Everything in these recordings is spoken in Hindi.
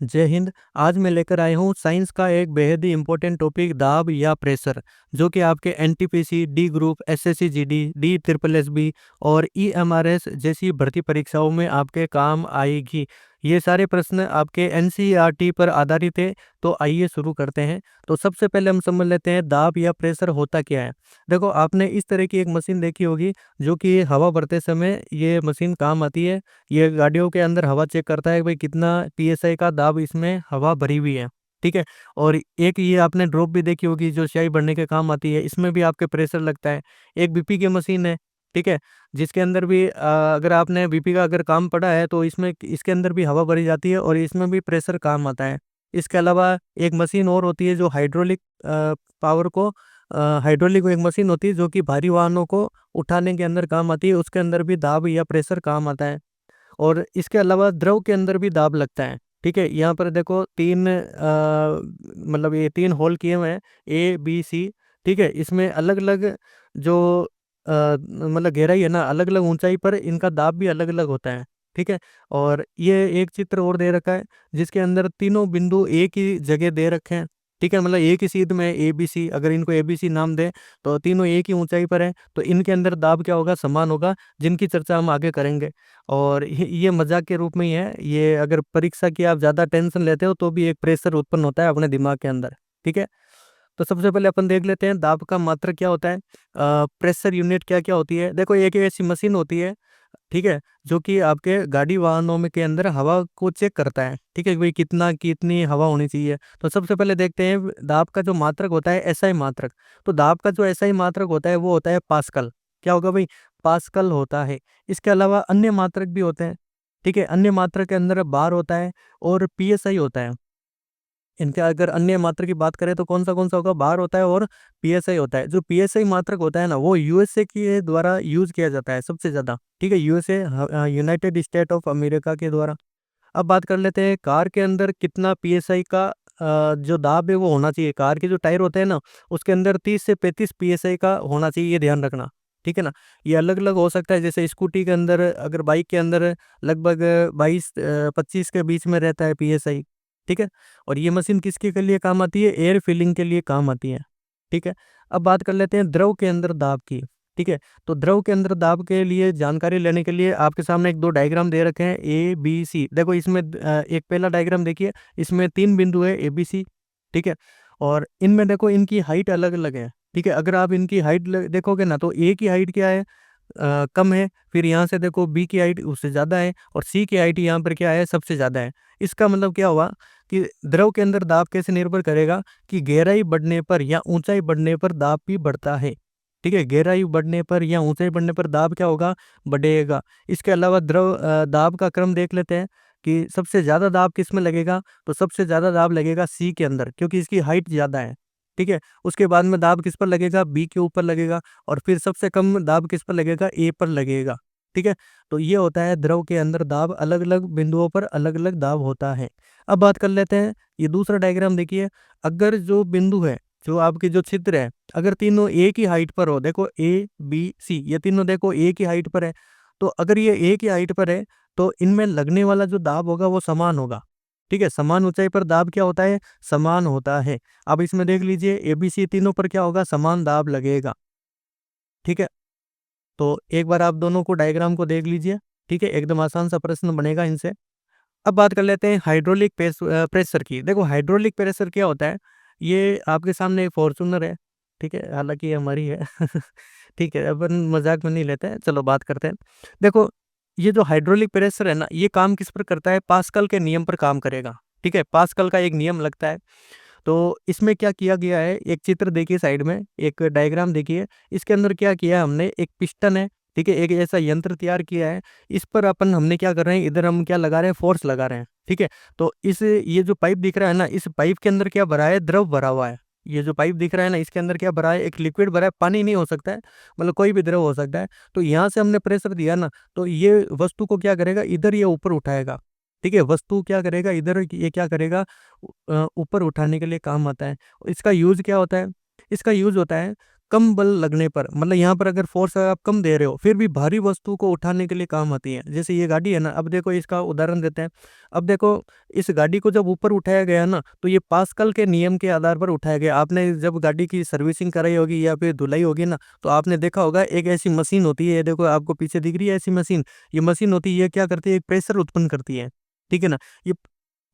जय हिंद। आज मैं लेकर आया हूँ साइंस का एक बेहद ही इम्पोर्टेंट टॉपिक, दाब या प्रेशर, जो कि आपके NTPC, D group, SSC GD, D triple SB और ईएमआरएस जैसी भर्ती परीक्षाओं में आपके काम आएगी। ये सारे प्रश्न आपके एनसीईआरटी पर आधारित है। तो आइए शुरू करते हैं। तो सबसे पहले हम समझ लेते हैं दाब या प्रेशर होता क्या है। देखो, आपने इस तरह की एक मशीन देखी होगी, जो कि हवा भरते समय ये मशीन काम आती है। ये गाड़ियों के अंदर हवा चेक करता है कि भाई कितना पीएसआई का दाब इसमें हवा भरी हुई है। ठीक है। और एक ये आपने ड्रॉप भी देखी होगी, जो स्याही भरने के काम आती है। इसमें भी आपके प्रेशर लगता है। एक बीपी की मशीन है। ठीक है। जिसके अंदर भी अगर आपने बीपी का अगर काम पड़ा है, तो इसमें इसके अंदर भी हवा भरी जाती है और इसमें भी प्रेशर काम आता है। इसके अलावा एक मशीन और होती है जो हाइड्रोलिक पावर को हाइड्रोलिक एक मशीन होती है जो कि भारी वाहनों को उठाने के अंदर काम आती है। उसके अंदर भी दाब या प्रेशर काम आता है। और इसके अलावा द्रव के अंदर भी दाब लगता है। ठीक है। यहाँ पर देखो तीन मतलब ये तीन होल किए हुए हैं, ए बी सी। ठीक है। इसमें अलग अलग जो मतलब गहराई है ना, अलग अलग ऊंचाई पर इनका दाब भी अलग अलग होता है। ठीक है। और ये एक चित्र और दे रखा है, जिसके अंदर तीनों बिंदु एक ही जगह दे रखे हैं। ठीक है। मतलब एक ही सीध में ए बी सी, अगर इनको ए बी सी नाम दें, तो तीनों एक ही ऊंचाई पर है, तो इनके अंदर दाब क्या होगा, समान होगा, जिनकी चर्चा हम आगे करेंगे। और ये मजाक के रूप में ही है। ये अगर परीक्षा की आप ज़्यादा टेंशन लेते हो, तो भी एक प्रेशर उत्पन्न होता है अपने दिमाग के अंदर। ठीक है। तो सबसे पहले अपन देख लेते हैं दाब का मात्रक क्या होता है, प्रेशर यूनिट क्या क्या होती है। देखो, एक ऐसी मशीन होती है, ठीक है, जो कि आपके गाड़ी वाहनों में के अंदर हवा को चेक करता है। ठीक है, कि भाई कितना कितनी हवा होनी चाहिए। तो सबसे पहले देखते हैं दाब का जो मात्रक होता है, एसआई मात्रक। तो दाब का जो एसआई मात्रक होता है वो होता है पास्कल। क्या होगा भाई, पास्कल होता है। इसके अलावा अन्य मात्रक भी होते हैं। ठीक है। अन्य मात्रक के अंदर बार होता है और पीएसआई होता है। इनके अगर अन्य मात्रक की बात करें, तो कौन सा होगा, बार होता है और पीएसआई होता है। जो पीएसआई मात्रक होता है ना, वो यूएसए के द्वारा यूज किया जाता है सबसे ज्यादा। ठीक है। USA, United state of America के द्वारा। अब बात कर लेते हैं कार के अंदर कितना पीएसआई का जो दाब है वो होना चाहिए। कार के जो टायर होते हैं ना, उसके अंदर 30 से 35 पीएसआई का होना चाहिए, ये ध्यान रखना। ठीक है ना। ये अलग अलग हो सकता है, जैसे स्कूटी के अंदर, अगर बाइक के अंदर लगभग 22 25 के बीच में रहता है पीएसआई। ठीक है। और ये मशीन किसके के लिए काम आती है, एयर फिलिंग के लिए काम आती है। ठीक है। अब बात कर लेते हैं द्रव के अंदर दाब की। ठीक है। तो द्रव के अंदर दाब के लिए जानकारी लेने के लिए आपके सामने एक दो डायग्राम दे रखे हैं, ए बी सी। देखो, इसमें एक पहला डायग्राम देखिए, इसमें तीन बिंदु है, ए बी सी। ठीक है। और इनमें देखो, इनकी हाइट अलग अलग है। ठीक है। अगर आप इनकी हाइट देखोगे ना, तो ए की हाइट क्या है, कम है। फिर यहाँ से देखो, बी की हाइट उससे ज़्यादा है, और सी की हाइट यहाँ पर क्या है, सबसे ज़्यादा है। इसका मतलब क्या हुआ कि द्रव के अंदर दाब कैसे निर्भर करेगा, कि गहराई बढ़ने पर या ऊंचाई बढ़ने पर दाब भी बढ़ता है। ठीक है। गहराई बढ़ने पर या ऊंचाई बढ़ने पर दाब क्या होगा, बढ़ेगा। इसके अलावा द्रव दाब का क्रम देख लेते हैं, कि सबसे ज़्यादा दाब किस में लगेगा। तो सबसे ज़्यादा दाब लगेगा सी के अंदर, क्योंकि इसकी हाइट ज़्यादा है। ठीक है। उसके बाद में दाब किस पर लगेगा, बी के ऊपर लगेगा। और फिर सबसे कम दाब किस पर लगेगा, ए पर लगेगा। ठीक है। तो ये होता है द्रव के अंदर दाब, अलग अलग बिंदुओं पर अलग अलग दाब होता है। अब बात कर लेते हैं, ये दूसरा डायग्राम देखिए। अगर जो बिंदु है, जो आपकी जो छिद्र है, अगर तीनों एक ही हाइट पर हो, देखो ए बी सी, ये तीनों देखो एक ही हाइट पर है। तो अगर ये एक ही हाइट पर है, तो इनमें लगने वाला जो दाब होगा वो समान होगा। ठीक है। समान ऊंचाई पर दाब क्या होता है, समान होता है। अब इसमें देख लीजिए, ए बी सी तीनों पर क्या होगा, समान दाब लगेगा। ठीक है। तो एक बार आप दोनों को डायग्राम को देख लीजिए। ठीक है। एकदम आसान सा प्रश्न बनेगा इनसे। अब बात कर लेते हैं हाइड्रोलिक प्रेशर की। देखो, हाइड्रोलिक प्रेशर क्या होता है, ये आपके सामने एक फॉर्चूनर है। ठीक है। हालांकि ये हमारी है। ठीक है, अपन मजाक में नहीं लेते हैं, चलो बात करते हैं। देखो, ये जो हाइड्रोलिक प्रेशर है ना, ये काम किस पर करता है, पास्कल के नियम पर काम करेगा। ठीक है। पास्कल का एक नियम लगता है। तो इसमें क्या किया गया है, एक चित्र देखिए, साइड में एक डायग्राम देखिए। इसके अंदर क्या किया है हमने, एक पिस्टन है। ठीक है। एक ऐसा यंत्र तैयार किया है। इस पर अपन हमने क्या कर रहे हैं, इधर हम क्या लगा रहे हैं, फोर्स लगा रहे हैं। ठीक है। तो इस ये जो पाइप दिख रहा है ना, इस पाइप के अंदर क्या भरा है, द्रव भरा हुआ है। ये जो पाइप दिख रहा है ना, इसके अंदर क्या भरा है, एक लिक्विड भरा है। पानी नहीं हो सकता है, मतलब कोई भी द्रव हो सकता है। तो यहाँ से हमने प्रेशर दिया ना, तो ये वस्तु को क्या करेगा, इधर ये ऊपर उठाएगा। ठीक है। वस्तु क्या करेगा, इधर ये क्या करेगा, ऊपर उठाने के लिए काम आता है। इसका यूज क्या होता है, इसका यूज होता है कम बल लगने पर, मतलब यहाँ पर अगर फोर्स आप कम दे रहे हो फिर भी भारी वस्तु को उठाने के लिए काम आती है। जैसे ये गाड़ी है ना, अब देखो इसका उदाहरण देते हैं। अब देखो इस गाड़ी को जब ऊपर उठाया गया ना, तो ये पास्कल के नियम के आधार पर उठाया गया। आपने जब गाड़ी की सर्विसिंग कराई होगी या फिर धुलाई होगी ना, तो आपने देखा होगा एक ऐसी मशीन होती है, ये देखो आपको पीछे दिख रही है ऐसी मशीन। ये मशीन होती है, ये क्या करती है, एक प्रेशर उत्पन्न करती है, ठीक है ना। ये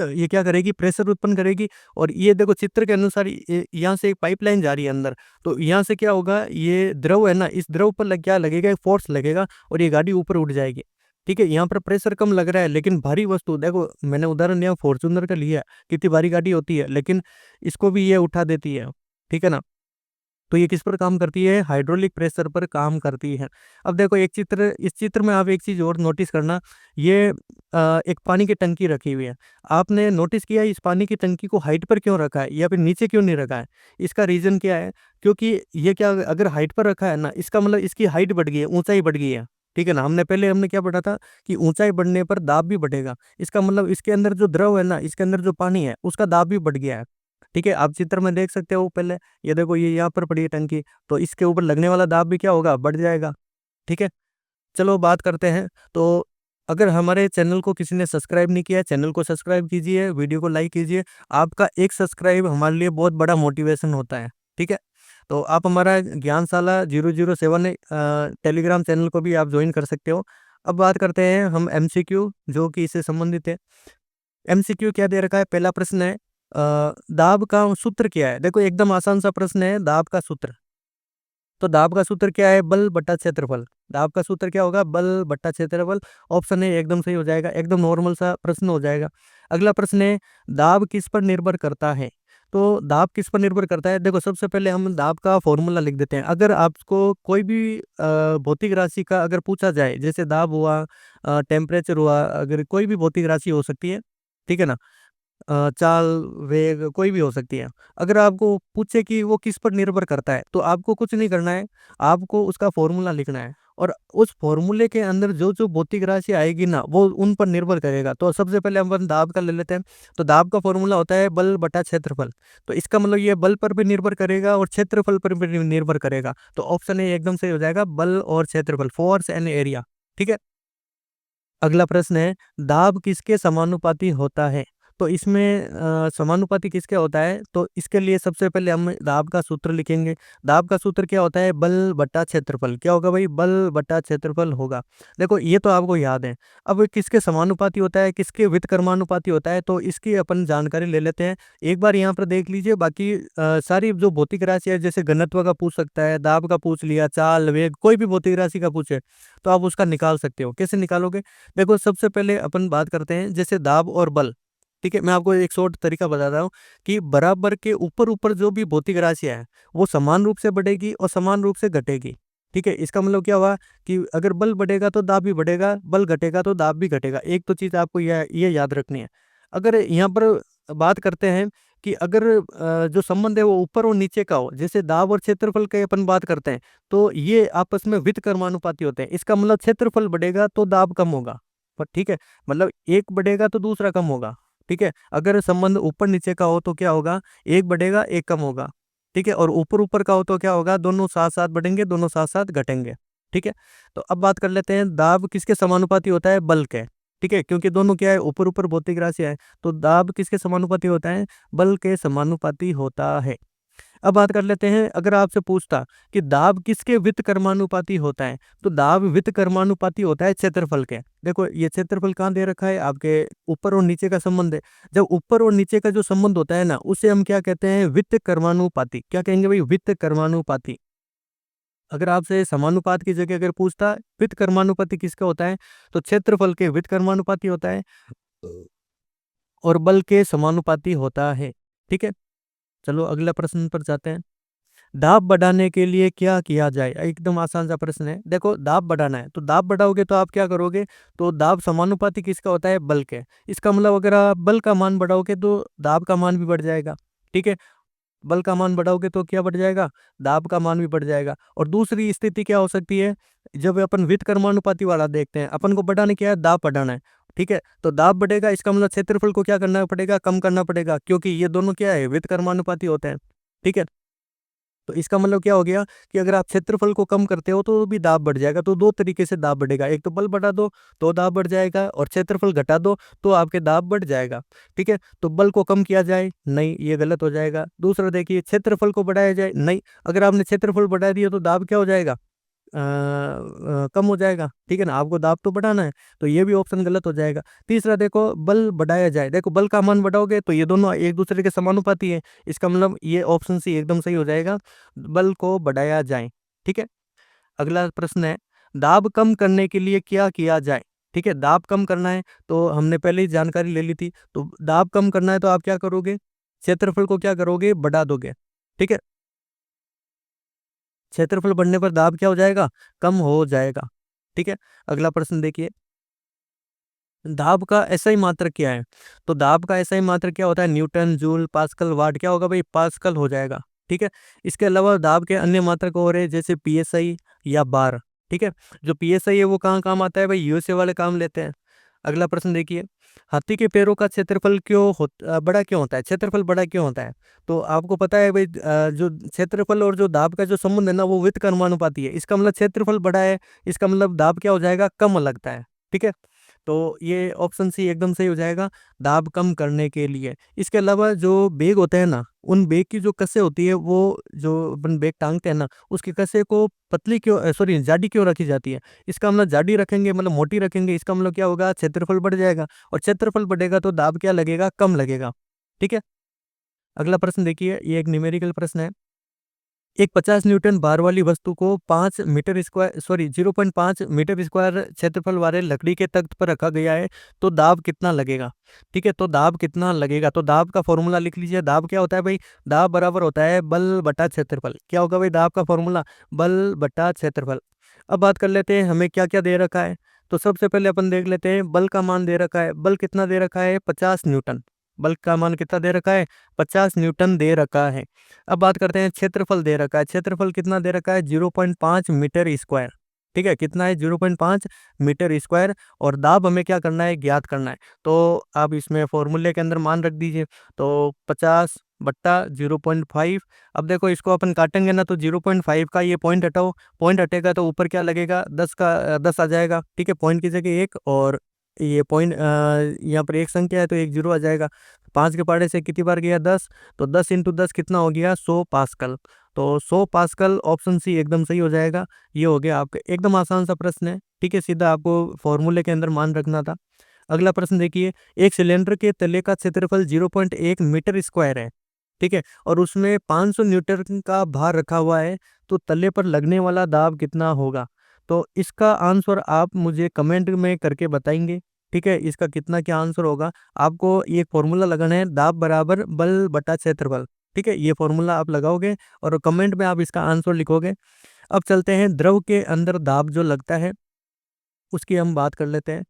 ये क्या करेगी, प्रेशर उत्पन्न करेगी। और ये देखो चित्र के अनुसार यहाँ से एक पाइपलाइन जा रही है अंदर। तो यहाँ से क्या होगा, ये द्रव है ना, इस द्रव पर क्या लगेगा, एक फोर्स लगेगा और ये गाड़ी ऊपर उठ जाएगी। ठीक है, यहाँ पर प्रेशर कम लग रहा है, लेकिन भारी वस्तु, देखो मैंने उदाहरण यहाँ फॉर्च्यूनर का लिया, कितनी भारी गाड़ी होती है, लेकिन इसको भी ये उठा देती है। ठीक है ना। तो ये किस पर काम करती है, हाइड्रोलिक प्रेशर पर काम करती है। अब देखो एक चित्र, इस चित्र में आप एक चीज और नोटिस करना, ये एक पानी की टंकी रखी हुई है। आपने नोटिस किया इस पानी की टंकी को हाइट पर क्यों रखा है या फिर नीचे क्यों नहीं रखा है? इसका रीजन क्या है? क्योंकि ये क्या, अगर हाइट पर रखा है ना, इसका मतलब इसकी हाइट बढ़ गई है, ऊंचाई बढ़ गई है। ठीक है ना, हमने क्या पढ़ा था कि ऊंचाई बढ़ने पर दाब भी बढ़ेगा। इसका मतलब इसके अंदर जो द्रव है ना, इसके अंदर जो पानी है उसका दाब भी बढ़ गया है। ठीक है, आप चित्र में देख सकते हो पहले, ये देखो ये यहाँ पर पड़ी है टंकी, तो इसके ऊपर लगने वाला दाब भी क्या होगा, बढ़ जाएगा। ठीक है, चलो बात करते हैं। तो अगर हमारे चैनल को किसी ने सब्सक्राइब नहीं किया है, चैनल को सब्सक्राइब कीजिए, वीडियो को लाइक कीजिए। आपका एक सब्सक्राइब हमारे लिए बहुत बड़ा मोटिवेशन होता है। ठीक है, तो आप हमारा ज्ञानशाला 007 टेलीग्राम चैनल को भी आप ज्वाइन कर सकते हो। अब बात करते हैं हम एमसीक्यू जो कि इससे संबंधित है। एमसीक्यू क्या दे रखा है, पहला प्रश्न है दाब का सूत्र क्या है। देखो एकदम आसान सा प्रश्न है, दाब का सूत्र। तो दाब का सूत्र क्या है, बल बटा क्षेत्रफल। दाब का सूत्र क्या होगा, बल बटा क्षेत्रफल। ऑप्शन ए एकदम सही हो जाएगा, एकदम नॉर्मल सा प्रश्न हो जाएगा। अगला प्रश्न है, दाब किस पर निर्भर करता है। तो दाब किस पर निर्भर करता है, देखो सबसे पहले हम दाब का फॉर्मूला लिख देते हैं। अगर आपको कोई भी भौतिक राशि का अगर पूछा जाए, जैसे दाब हुआ, टेम्परेचर हुआ, अगर कोई भी भौतिक राशि हो सकती है, ठीक है ना, चाल, वेग कोई भी हो सकती है। अगर आपको पूछे कि वो किस पर निर्भर करता है, तो आपको कुछ नहीं करना है, आपको उसका फॉर्मूला लिखना है। और उस फॉर्मूले के अंदर जो जो भौतिक राशि आएगी ना, वो उन पर निर्भर करेगा। तो सबसे पहले हम दाब का ले लेते हैं। तो दाब का फॉर्मूला होता है बल बटा क्षेत्रफल। तो इसका मतलब ये बल पर भी निर्भर करेगा और क्षेत्रफल पर भी निर्भर करेगा। तो ऑप्शन ए एकदम सही हो जाएगा, बल और क्षेत्रफल, फोर्स एंड एरिया। ठीक है, अगला प्रश्न है, दाब किसके समानुपाती होता है। तो इसमें समानुपाती किसके होता है, तो इसके लिए सबसे पहले हम दाब का सूत्र लिखेंगे। दाब का सूत्र क्या होता है, बल बटा क्षेत्रफल। क्या होगा भाई, बल बटा क्षेत्रफल होगा। देखो ये तो आपको याद है। अब किसके समानुपाती होता है, किसके व्युत्क्रमानुपाती होता है, तो इसकी अपन जानकारी ले लेते हैं। एक बार यहाँ पर देख लीजिए, बाकी सारी जो भौतिक राशि है, जैसे घनत्व का पूछ सकता है, दाब का पूछ लिया, चाल, वेग, कोई भी भौतिक राशि का पूछे तो आप उसका निकाल सकते हो। कैसे निकालोगे, देखो सबसे पहले अपन बात करते हैं जैसे दाब और बल। ठीक है, मैं आपको एक शॉर्ट तरीका बताता हूँ कि बराबर के ऊपर ऊपर जो भी भौतिक राशियां है वो समान रूप से बढ़ेगी और समान रूप से घटेगी। ठीक है, इसका मतलब क्या हुआ कि अगर बल बढ़ेगा तो दाब भी बढ़ेगा, बल घटेगा तो दाब भी घटेगा। एक तो चीज आपको ये याद रखनी है। अगर यहाँ पर बात करते हैं कि अगर जो संबंध है वो ऊपर और नीचे का हो, जैसे दाब और क्षेत्रफल की अपन बात करते हैं, तो ये आपस में व्युत्क्रमानुपाती होते हैं। इसका मतलब क्षेत्रफल बढ़ेगा तो दाब कम होगा। पर ठीक है, मतलब एक बढ़ेगा तो दूसरा कम होगा। ठीक है, अगर संबंध ऊपर नीचे का हो तो क्या होगा, एक बढ़ेगा एक कम होगा। ठीक है, और ऊपर ऊपर का हो तो क्या होगा, दोनों साथ साथ बढ़ेंगे, दोनों साथ साथ घटेंगे। ठीक है, तो अब बात कर लेते हैं दाब किसके समानुपाती होता है, बल के। ठीक है, क्योंकि दोनों क्या है, ऊपर ऊपर भौतिक राशि है, तो दाब किसके समानुपाती होता है, बल के समानुपाती होता है। अब बात कर लेते हैं, अगर आपसे पूछता कि दाब किसके व्युत्क्रमानुपाती होता है, तो दाब व्युत्क्रमानुपाती होता है क्षेत्रफल के। देखो ये क्षेत्रफल कहाँ दे रखा है, आपके ऊपर और नीचे का संबंध है। जब ऊपर और नीचे का जो संबंध होता है ना, उसे हम क्या कहते हैं, व्युत्क्रमानुपाती। क्या कहेंगे भाई, व्युत्क्रमानुपाती। अगर आपसे समानुपात की जगह अगर पूछता व्युत्क्रमानुपाती किसका होता है, तो क्षेत्रफल के व्युत्क्रमानुपाती होता है और बल के समानुपाती होता है। ठीक है, चलो अगला प्रश्न पर जाते हैं। दाब बढ़ाने के लिए क्या किया जाए, एकदम आसान सा प्रश्न है। देखो दाब बढ़ाना है, तो दाब बढ़ाओगे तो आप क्या करोगे, तो दाब समानुपाती किसका होता है, बल के। इसका मतलब अगर आप बल का मान बढ़ाओगे तो दाब का मान भी बढ़ जाएगा। ठीक है, बल का मान बढ़ाओगे तो क्या बढ़ जाएगा, दाब का मान भी बढ़ जाएगा। और दूसरी स्थिति क्या हो सकती है, जब अपन व्युत्क्रमानुपाती वाला देखते हैं, अपन को बढ़ाने क्या है, दाब बढ़ाना है। ठीक है, तो दाब बढ़ेगा, इसका मतलब क्षेत्रफल को क्या करना पड़ेगा, कम करना पड़ेगा, क्योंकि ये दोनों क्या है, व्युत्क्रमानुपाती होते हैं। ठीक है, तो इसका मतलब क्या हो गया कि अगर आप क्षेत्रफल को कम करते हो तो भी दाब बढ़ जाएगा। तो दो तरीके से दाब बढ़ेगा, एक तो बल बढ़ा दो तो दाब बढ़ जाएगा, और क्षेत्रफल घटा दो तो आपके दाब बढ़ जाएगा। ठीक है, तो बल को कम किया जाए, नहीं, ये गलत हो जाएगा। दूसरा देखिए, क्षेत्रफल को बढ़ाया जाए, नहीं, अगर आपने क्षेत्रफल बढ़ा दिया तो दाब क्या हो जाएगा, कम हो जाएगा। ठीक है ना, आपको दाब तो बढ़ाना है, तो ये भी ऑप्शन गलत हो जाएगा। तीसरा देखो, बल बढ़ाया जाए, देखो बल का मान बढ़ाओगे तो ये दोनों एक दूसरे के समानुपाती है, इसका मतलब ये ऑप्शन सी एकदम सही हो जाएगा, बल को बढ़ाया जाए। ठीक है, अगला प्रश्न है, दाब कम करने के लिए क्या किया जाए। ठीक है, दाब कम करना है तो हमने पहले ही जानकारी ले ली थी, तो दाब कम करना है तो आप क्या करोगे, क्षेत्रफल को क्या करोगे, बढ़ा दोगे। ठीक है, क्षेत्रफल बढ़ने पर दाब क्या हो जाएगा, कम हो जाएगा। ठीक है, अगला प्रश्न देखिए, दाब का एसआई मात्रक क्या है। तो दाब का एसआई मात्रक क्या होता है, न्यूटन, जूल, पास्कल, वाट, क्या होगा भाई, पास्कल हो जाएगा। ठीक है, इसके अलावा दाब के अन्य मात्रक और है, जैसे पीएसआई या बार। ठीक है, जो पीएसआई है वो कहाँ काम आता है भाई, यूएसए वाले काम लेते हैं। अगला प्रश्न देखिए, हाथी के पैरों का क्षेत्रफल बड़ा क्यों होता है, क्षेत्रफल बड़ा क्यों होता है। तो आपको पता है भाई, जो क्षेत्रफल और जो दाब का जो संबंध है ना, वो वित्त कर्मानुपाती है। इसका मतलब क्षेत्रफल बड़ा है, इसका मतलब दाब क्या हो जाएगा, कम लगता है। ठीक है, तो ये ऑप्शन सी एकदम सही हो जाएगा, दाब कम करने के लिए। इसके अलावा जो बेग होते हैं ना, उन बेग की जो कसे होती है, वो जो अपन बेग टांगते हैं ना, उसकी कसे को पतली क्यों, सॉरी, जाडी क्यों रखी जाती है। इसका मतलब जाडी रखेंगे मतलब मोटी रखेंगे, इसका मतलब क्या होगा, क्षेत्रफल बढ़ जाएगा, और क्षेत्रफल बढ़ेगा तो दाब क्या लगेगा, कम लगेगा। ठीक है, अगला प्रश्न देखिए, ये एक न्यूमेरिकल प्रश्न है। एक 50 न्यूटन भार वाली वस्तु को 5 metre square, sorry, 0.5 metre square क्षेत्रफल वाले लकड़ी के तख्त पर रखा गया है, तो दाब कितना लगेगा। ठीक है, तो दाब कितना लगेगा, तो दाब का फॉर्मूला लिख लीजिए। दाब क्या होता है भाई, दाब बराबर होता है बल बटा क्षेत्रफल। क्या होगा भाई, दाब का फॉर्मूला बल बटा क्षेत्रफल। अब बात कर लेते हैं हमें क्या क्या दे रखा है। तो सबसे पहले अपन देख लेते हैं, बल का मान दे रखा है, बल कितना दे रखा है, 50 न्यूटन। बल का मान कितना दे रखा है, 50 न्यूटन दे रखा है। अब बात करते हैं, क्षेत्रफल दे रखा है, क्षेत्रफल कितना दे रखा है, 0.5 मीटर स्क्वायर। ठीक है, कितना है, 0.5 मीटर स्क्वायर। और दाब हमें क्या करना है, ज्ञात करना है। तो आप इसमें फॉर्मूले के अंदर मान रख दीजिए, तो 50/0.5। अब देखो, इसको अपन काटेंगे ना, तो 0.5 का ये पॉइंट हटाओ, पॉइंट हटेगा तो ऊपर क्या लगेगा, 10 का 10 आ जाएगा। ठीक है, पॉइंट की जगह एक, और ये पॉइंट, यहाँ पर एक संख्या है तो एक जीरो आ जाएगा। 5 के पहाड़े से कितनी बार गया, 10, तो 10 × 10 कितना हो गया, 100 पास्कल। तो 100 पास्कल, ऑप्शन सी एकदम सही हो जाएगा। ये हो गया आपका एकदम आसान सा प्रश्न है। ठीक है, सीधा आपको फॉर्मूले के अंदर मान रखना था। अगला प्रश्न देखिए, एक सिलेंडर के तले का क्षेत्रफल 0.1 मीटर स्क्वायर है। ठीक है, और उसमें 500 न्यूटन का भार रखा हुआ है, तो तले पर लगने वाला दाब कितना होगा। तो इसका आंसर आप मुझे कमेंट में करके बताएंगे। ठीक है, इसका कितना क्या आंसर होगा। आपको ये फॉर्मूला लगाना है, दाब बराबर बल बटा क्षेत्रफल। ठीक है, ये फॉर्मूला आप लगाओगे और कमेंट में आप इसका आंसर लिखोगे। अब चलते हैं, द्रव के अंदर दाब जो लगता है उसकी हम बात कर लेते हैं।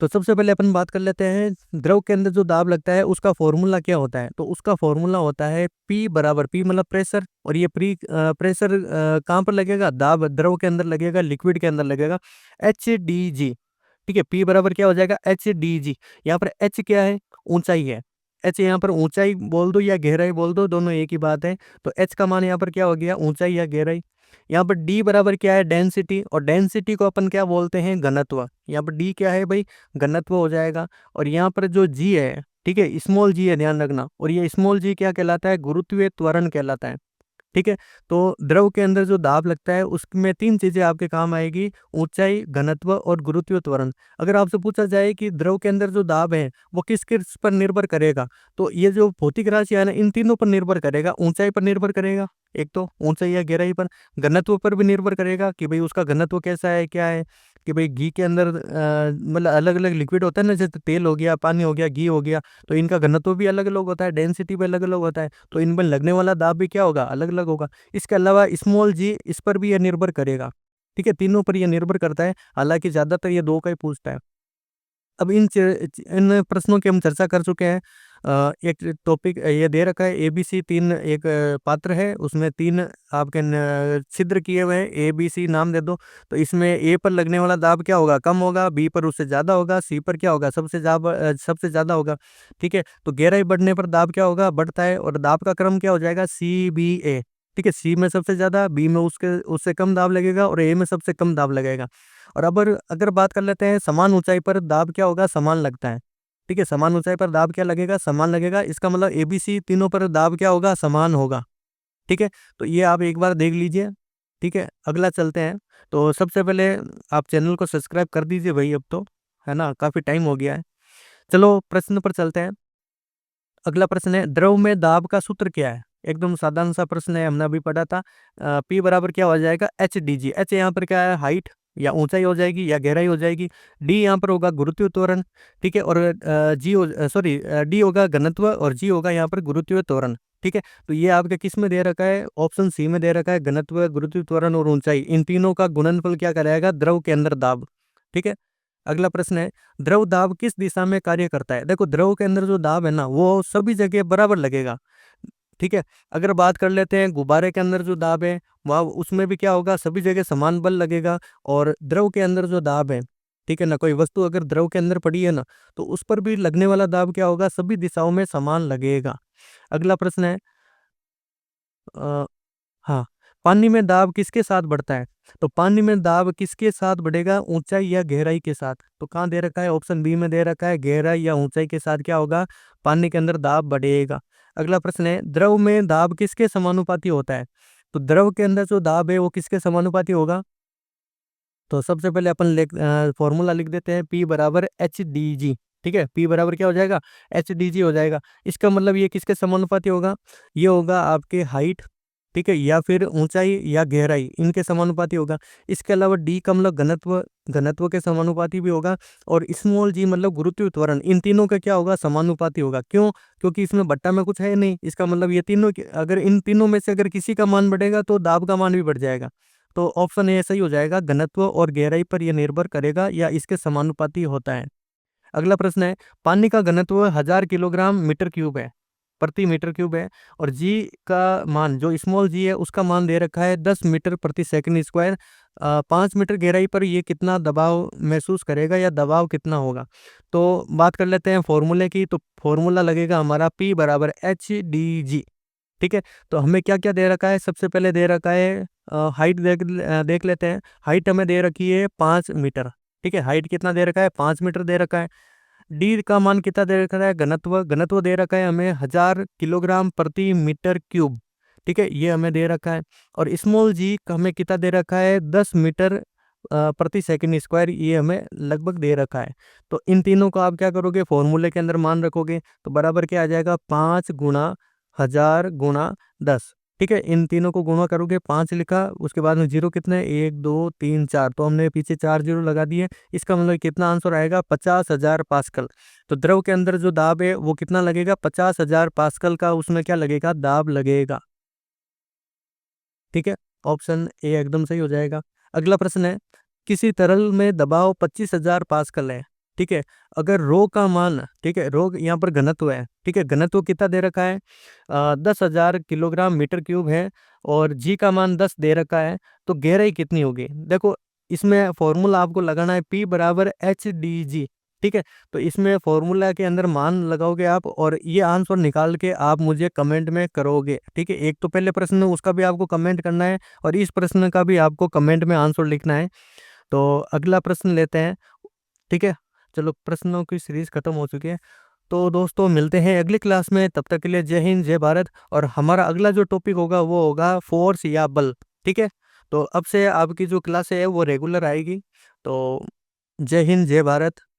तो सबसे पहले अपन बात कर लेते हैं, द्रव के अंदर जो दाब लगता है उसका फॉर्मूला क्या होता है। तो उसका फॉर्मूला होता है P बराबर, P मतलब प्रेशर, और ये प्रेशर कहाँ पर लगेगा, दाब द्रव के अंदर लगेगा, लिक्विड के अंदर लगेगा, HdG। ठीक है, P बराबर क्या हो जाएगा, HdG। यहाँ पर H क्या है, ऊंचाई है। H यहाँ पर ऊंचाई बोल दो या गहराई बोल दो, दोनों एक ही बात है। तो H का मान यहाँ पर क्या हो गया, ऊंचाई या गहराई। यहाँ पर D बराबर क्या है, डेंसिटी, और डेंसिटी को अपन क्या बोलते हैं, घनत्व। यहाँ पर D क्या है भाई, घनत्व हो जाएगा। और यहाँ पर जो G है, ठीक है, स्मॉल g है, ध्यान रखना, और ये स्मॉल g क्या कहलाता है, गुरुत्वीय त्वरण कहलाता है। ठीक है, तो द्रव के अंदर जो दाब लगता है उसमें तीन चीजें आपके काम आएगी, ऊंचाई, घनत्व और गुरुत्वीय त्वरण। अगर आपसे पूछा जाए कि द्रव के अंदर जो दाब है वो किस किस पर निर्भर करेगा, तो ये जो भौतिक राशि है ना, इन तीनों पर निर्भर करेगा। ऊंचाई पर निर्भर करेगा, एक तो ऊंचाई या गहराई पर। घनत्व पर भी निर्भर करेगा कि भाई उसका घनत्व कैसा है, क्या है, कि भाई घी के अंदर मतलब अलग अलग लिक्विड होता है ना, जैसे तेल हो गया, पानी हो गया, घी हो गया, तो इनका घनत्व भी अलग अलग होता है, डेंसिटी भी अलग अलग होता है, तो इनमें लगने वाला दाब भी क्या होगा, अलग अलग होगा। इसके अलावा स्मॉल जी, इस पर भी यह निर्भर करेगा। ठीक है, तीनों पर यह निर्भर करता है, हालांकि ज्यादातर ये दो का ही पूछता है। अब इन प्रश्नों की हम चर्चा कर चुके हैं। एक टॉपिक ये दे रखा है, ABC तीन, एक पात्र है, उसमें तीन आपके छिद्र किए हुए हैं, ABC नाम दे दो। तो इसमें A पर लगने वाला दाब क्या होगा, कम होगा, B पर उससे ज़्यादा होगा, C पर क्या होगा, सबसे ज़्यादा होगा। ठीक है, तो गहराई बढ़ने पर दाब क्या होगा, बढ़ता है, और दाब का क्रम क्या हो जाएगा, CBA। ठीक है, सी में सबसे ज़्यादा, बी में उसके उससे कम दाब लगेगा और ए में सबसे कम दाब लगेगा। और अब अगर बात कर लेते हैं समान ऊँचाई पर दाब क्या होगा, समान लगता है। ठीक है, समान ऊँचाई पर दाब क्या लगेगा, समान लगेगा। इसका मतलब एबीसी तीनों पर दाब क्या होगा, समान होगा। ठीक है, तो ये आप एक बार देख लीजिए। ठीक है, अगला चलते हैं। तो सबसे पहले आप चैनल को सब्सक्राइब कर दीजिए भाई अब तो, है ना? काफ़ी टाइम हो गया है। चलो प्रश्न पर चलते हैं। अगला प्रश्न है, द्रव में दाब का सूत्र क्या है? एकदम साधारण सा प्रश्न है, हमने अभी पढ़ा था। पी बराबर क्या हो जाएगा, एच डी जी। एच यहाँ पर क्या है, हाइट या ऊंचाई हो जाएगी या गहराई हो जाएगी। डी यहाँ पर होगा गुरुत्वीय त्वरण। ठीक है, और सॉरी डी होगा घनत्व और जी होगा यहाँ पर गुरुत्वीय त्वरण। ठीक है, तो ये आपके किस में दे रखा है, ऑप्शन सी में दे रखा है, घनत्व, गुरुत्वीय त्वरण और ऊंचाई, इन तीनों का गुणनफल क्या कराएगा, द्रव के अंदर दाब। ठीक है, अगला प्रश्न है, द्रव दाब किस दिशा में कार्य करता है? देखो, द्रव के अंदर जो दाब है ना, वो सभी जगह बराबर लगेगा। ठीक है, अगर बात कर लेते हैं गुब्बारे के अंदर जो दाब है, वहाँ उसमें भी क्या होगा, सभी जगह समान बल लगेगा। और द्रव के अंदर जो दाब है, ठीक है ना, कोई वस्तु अगर द्रव के अंदर पड़ी है ना, तो उस पर भी लगने वाला दाब क्या होगा, सभी दिशाओं में समान लगेगा। अगला प्रश्न है, अ, हाँ, पानी में दाब किसके साथ बढ़ता है? तो पानी में दाब किसके साथ बढ़ेगा, ऊंचाई या गहराई के साथ? तो कहाँ दे रखा है, ऑप्शन बी में दे रखा है, गहराई या ऊंचाई के साथ क्या होगा, पानी के अंदर दाब बढ़ेगा। अगला प्रश्न है, द्रव में दाब किसके समानुपाती होता है? तो द्रव के अंदर जो दाब है वो किसके समानुपाती होगा? तो सबसे पहले अपन फॉर्मूला लिख देते हैं, पी बराबर एच डी जी। ठीक है, पी बराबर क्या हो जाएगा, एच डी जी हो जाएगा। इसका मतलब ये किसके समानुपाती होगा, ये होगा आपके हाइट, ठीक है, या फिर ऊंचाई या गहराई, इनके समानुपाती होगा। इसके अलावा डी का मतलब घनत्व, घनत्व के समानुपाती भी होगा। और स्मॉल जी मतलब गुरुत्वीय त्वरण, इन तीनों का क्या होगा, समानुपाती होगा। क्यों? क्योंकि इसमें बट्टा में कुछ है नहीं, इसका मतलब ये तीनों अगर इन तीनों में से अगर किसी का मान बढ़ेगा तो दाब का मान भी बढ़ जाएगा। तो ऑप्शन ए सही हो जाएगा, घनत्व और गहराई पर यह निर्भर करेगा या इसके समानुपाती होता है। अगला प्रश्न है, पानी का घनत्व 1000 किलोग्राम मीटर क्यूब है, प्रति मीटर क्यूब है। और जी का मान, जो स्मॉल जी है, उसका मान दे रखा है 10 मीटर प्रति सेकंड स्क्वायर। 5 मीटर गहराई पर ये कितना दबाव महसूस करेगा या दबाव कितना होगा? तो बात कर लेते हैं फॉर्मूले की। तो फॉर्मूला लगेगा हमारा पी बराबर एच डी जी। ठीक है, तो हमें क्या क्या दे रखा है, सबसे पहले दे रखा है हाइट, देख लेते हैं। हाइट हमें दे रखी है 5 मीटर। ठीक है, हाइट कितना दे रखा है, 5 मीटर दे रखा है। डी का मान कितना दे रखा है, घनत्व, घनत्व दे रखा है हमें 1000 किलोग्राम प्रति मीटर क्यूब। ठीक है, ये हमें दे रखा है। और स्मॉल जी का हमें कितना दे रखा है, 10 मीटर प्रति सेकंड स्क्वायर, ये हमें लगभग दे रखा है। तो इन तीनों को आप क्या करोगे, फॉर्मूले के अंदर मान रखोगे, तो बराबर क्या आ जाएगा, 5 गुणा 1000 गुणा 10। ठीक है, इन तीनों को गुणा करोगे, 5 लिखा, उसके बाद में जीरो कितने, 1 2 3 4, तो हमने पीछे 4 जीरो लगा दिए। इसका मतलब कितना आंसर आएगा, 50,000 पास्कल। तो द्रव के अंदर जो दाब है वो कितना लगेगा, 50,000 पास्कल का उसमें क्या लगेगा, दाब लगेगा। ठीक है, ऑप्शन ए एकदम सही हो जाएगा। अगला प्रश्न है, किसी तरल में दबाव 25,000 पास्कल है। ठीक है, अगर रो का मान, ठीक है, रो यहाँ पर घनत्व है, ठीक है, घनत्व कितना दे रखा है, 10,000 किलोग्राम मीटर क्यूब है। और जी का मान 10 दे रखा है, तो गहराई कितनी होगी? देखो, इसमें फॉर्मूला आपको लगाना है, पी बराबर एच डी जी। ठीक है, तो इसमें फॉर्मूला के अंदर मान लगाओगे आप और ये आंसर निकाल के आप मुझे कमेंट में करोगे। ठीक है, एक तो पहले प्रश्न है उसका भी आपको कमेंट करना है और इस प्रश्न का भी आपको कमेंट में आंसर लिखना है। तो अगला प्रश्न लेते हैं। ठीक है, चलो प्रश्नों की सीरीज खत्म हो चुकी है। तो दोस्तों मिलते हैं अगली क्लास में, तब तक के लिए जय हिंद जय भारत। और हमारा अगला जो टॉपिक होगा वो होगा फोर्स या बल। ठीक है, तो अब से आपकी जो क्लास है वो रेगुलर आएगी। तो जय हिंद जय भारत।